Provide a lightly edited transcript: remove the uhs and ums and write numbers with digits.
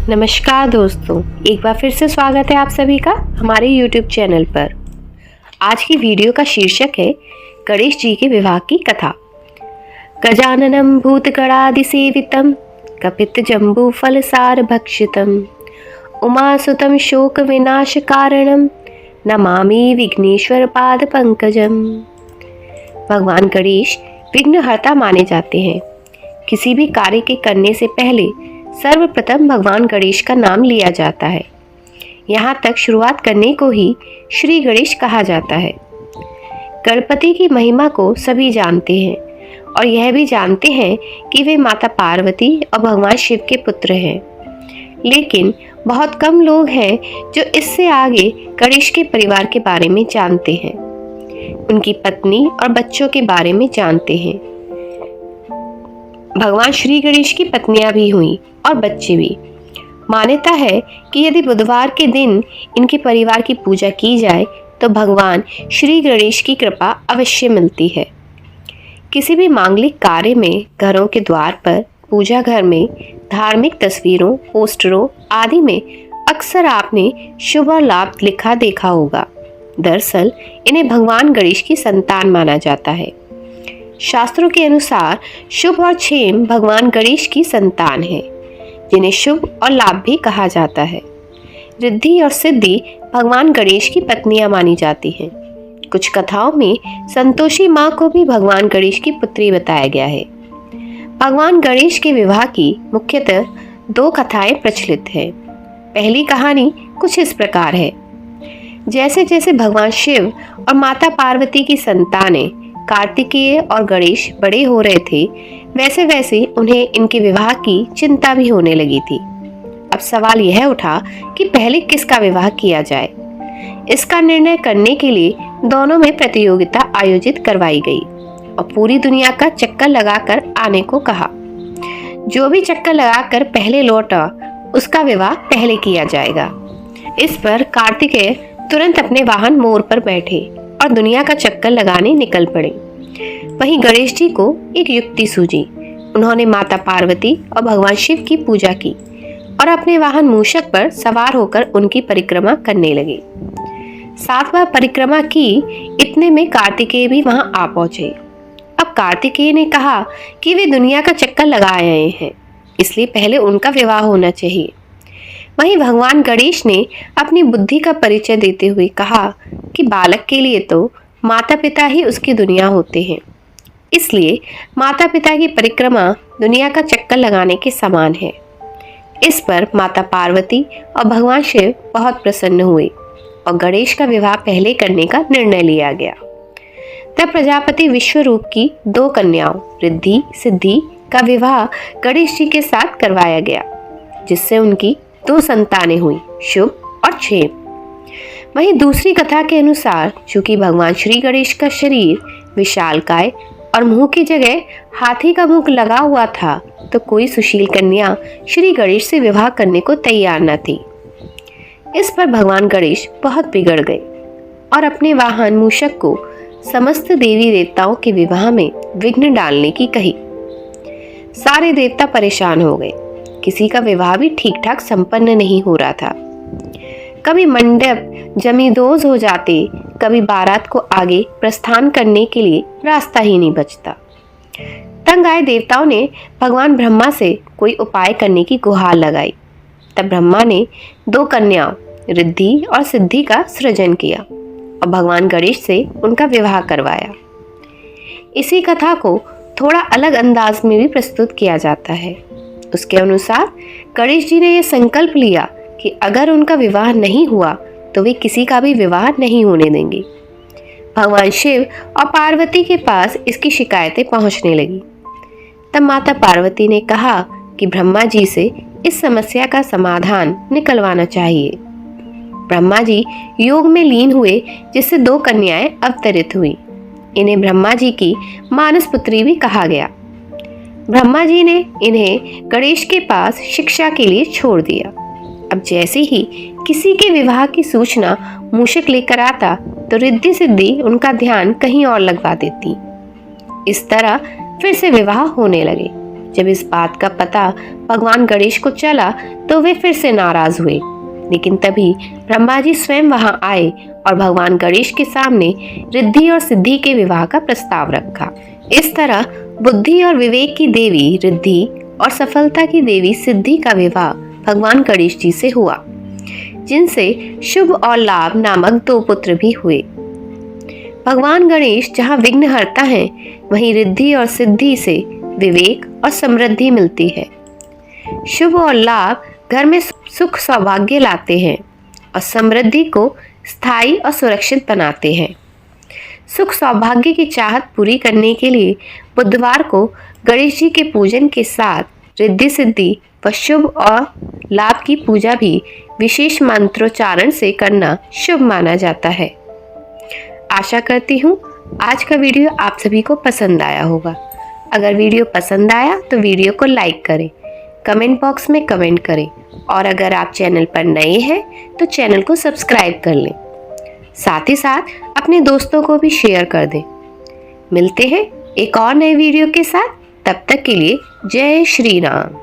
नमस्कार दोस्तों, एक बार फिर से स्वागत है आप सभी का हमारे YouTube चैनल पर। आज की वीडियो का शीर्षक है गणेश जी के विवाह की कथा। गजाननम भूतगणादिसेवितम कपित जम्बू फलसार भक्षितम उमासुतम शोक विनाश कारणम नमामि विघ्नेश्वर पाद पंकजम। भगवान गणेश विघ्नहर्ता माने जाते हैं। किसी भी कार्य के करने से पहले सर्वप्रथम भगवान गणेश का नाम लिया जाता है। यहाँ तक शुरुआत करने को ही श्री गणेश कहा जाता है। गणपति की महिमा को सभी जानते हैं और यह भी जानते हैं कि वे माता पार्वती और भगवान शिव के पुत्र हैं। लेकिन बहुत कम लोग हैं जो इससे आगे गणेश के परिवार के बारे में जानते हैं, उनकी पत्नी और बच्चों के बारे में जानते हैं। भगवान श्री गणेश की पत्नियां भी हुईं और बच्चे भी। मान्यता है कि यदि बुधवार के दिन इनके परिवार की पूजा की जाए तो भगवान श्री गणेश की कृपा अवश्य मिलती है। किसी भी मांगलिक कार्य में घरों के द्वार पर, पूजा घर में, धार्मिक तस्वीरों, पोस्टरों आदि में अक्सर आपने शुभ और लाभ लिखा देखा होगा। दरअसल इन्हें भगवान गणेश की संतान माना जाता है। शास्त्रों के अनुसार शुभ और क्षेम भगवान गणेश की संतान है, जिन्हें शुभ और लाभ भी कहा जाता है। रिद्धि और सिद्धि भगवान गणेश की पत्नियां मानी जाती हैं। कुछ कथाओं में संतोषी माँ को भी भगवान गणेश की पुत्री बताया गया है। भगवान गणेश के विवाह की मुख्यतः दो कथाएं प्रचलित हैं। पहली कहानी कुछ इस प्रकार है। जैसे जैसे भगवान शिव और माता पार्वती की संतानें कार्तिकेय और गणेश बड़े हो रहे थे, वैसे वैसे उन्हें इनके विवाह की चिंता भी होने लगी थी। अब सवाल यह उठा कि पहले किसका विवाह किया जाए। इसका निर्णय करने के लिए दोनों में प्रतियोगिता आयोजित करवाई गई और पूरी दुनिया का चक्कर लगाकर आने को कहा। जो भी चक्कर लगाकर पहले लौटा उसका विवाह पहले किया जाएगा। इस पर कार्तिकेय तुरंत अपने वाहन मोर पर बैठे और दुनिया का चक्कर लगाने निकल पड़े। वहीं गणेश जी को एक युक्ति सूझी। उन्होंने माता पार्वती और भगवान शिव की पूजा की और अपने वाहन मूषक पर सवार होकर उनकी परिक्रमा करने लगे। 7 बार परिक्रमा की, इतने में कार्तिकेय भी वहां आ पहुंचे। अब कार्तिकेय ने कहा कि वे दुनिया का चक्कर लगा आए हैं, इसलिए पहले उनका विवाह होना चाहिए। वहीं भगवान गणेश ने अपनी बुद्धि का परिचय देते हुए कहा कि बालक के लिए तो माता पिता ही उसकी दुनिया होते हैं, इसलिए माता पिता की परिक्रमा दुनिया का चक्कर लगाने के समान है। इस पर माता पार्वती और भगवान शिव बहुत प्रसन्न हुए और गणेश का विवाह पहले करने का निर्णय लिया गया। तब प्रजापति विश्वरूप की 2 कन्याओं रिद्धि सिद्धि का विवाह गणेश जी के साथ करवाया गया, जिससे उनकी 2 संतानें हुई, शुभ और क्षेम। वहीं दूसरी कथा के अनुसार चूंकि भगवान श्री गणेश का शरीर विशालकाय और मुंह की जगह हाथी का मुंह लगा हुआ था, तो कोई सुशील कन्या श्री गणेश से विवाह करने को तैयार न थी। इस पर भगवान गणेश बहुत बिगड़ गए और अपने वाहन मूषक को समस्त देवी देवताओं के विवाह में विघ्न डालने की कही। सारे देवता परेशान हो गए। किसी का विवाह भी ठीक ठाक संपन्न नहीं हो रहा था। कभी मंडप जमींदोज हो जाते, कभी बारात को आगे प्रस्थान करने के लिए रास्ता ही नहीं बचता। तंग आए देवताओं ने भगवान ब्रह्मा से कोई उपाय करने की गुहार लगाई। तब ब्रह्मा ने 2 कन्याओं रिद्धि और सिद्धि का सृजन किया और भगवान गणेश से उनका विवाह करवाया। इसी कथा को थोड़ा अलग अंदाज में भी प्रस्तुत किया जाता है। उसके अनुसार गणेश जी ने यह संकल्प लिया कि अगर उनका विवाह नहीं हुआ तो वे किसी का भी विवाह नहीं होने देंगे। भगवान शिव और पार्वती के पास इसकी शिकायतें पहुंचने लगी। तब माता पार्वती ने कहा कि ब्रह्मा जी से इस समस्या का समाधान निकलवाना चाहिए। ब्रह्मा जी योग में लीन हुए, जिससे 2 कन्याएं अवतरित हुई। इन्हें ब्रह्मा जी की मानस पुत्री भी कहा गया। ब्रह्मा जी ने इन्हें गणेश के पास शिक्षा के लिए छोड़ दिया। अब जैसे ही किसी के विवाह की सूचना मूषक लेकर आता तो रिद्धि सिद्धि उनका ध्यान कहीं और लगवा देती। इस तरह फिर से विवाह होने लगे जब इस बात का पता भगवान गणेश को चला तो वे फिर से नाराज हुए। लेकिन तभी ब्रह्मा जी स्वयं वहां आए और भगवान गणेश के सामने रिद्धि और सिद्धि के विवाह का प्रस्ताव रखा। इस तरह बुद्धि और विवेक की देवी रिद्धि और सफलता की देवी सिद्धि का विवाह भगवान गणेश जी से हुआ, जिनसे शुभ और लाभ नामक 2 पुत्र भी हुए। भगवान गणेश जहाँ विघ्नहर्ता हैं, वहीं रिद्धि और सिद्धि से विवेक और समृद्धि मिलती है। शुभ और लाभ घर में सुख सौभाग्य लाते हैं और समृद्धि को स्थायी और सुरक्षित बनाते हैं। सुख सौभाग्य की चाहत पूरी करने के लिए बुधवार को गणेश जी के पूजन के साथ रिद्धि सिद्धि व शुभ और लाभ की पूजा भी विशेष मंत्रोच्चारण से करना शुभ माना जाता है। आशा करती हूँ आज का वीडियो आप सभी को पसंद आया होगा। अगर वीडियो पसंद आया तो वीडियो को लाइक करें, कमेंट बॉक्स में कमेंट करें और अगर आप चैनल पर नए हैं तो चैनल को सब्सक्राइब कर लें। साथ ही साथ अपने दोस्तों को भी शेयर कर दें। मिलते हैं एक और नए वीडियो के साथ, तब तक के लिए जय श्री राम।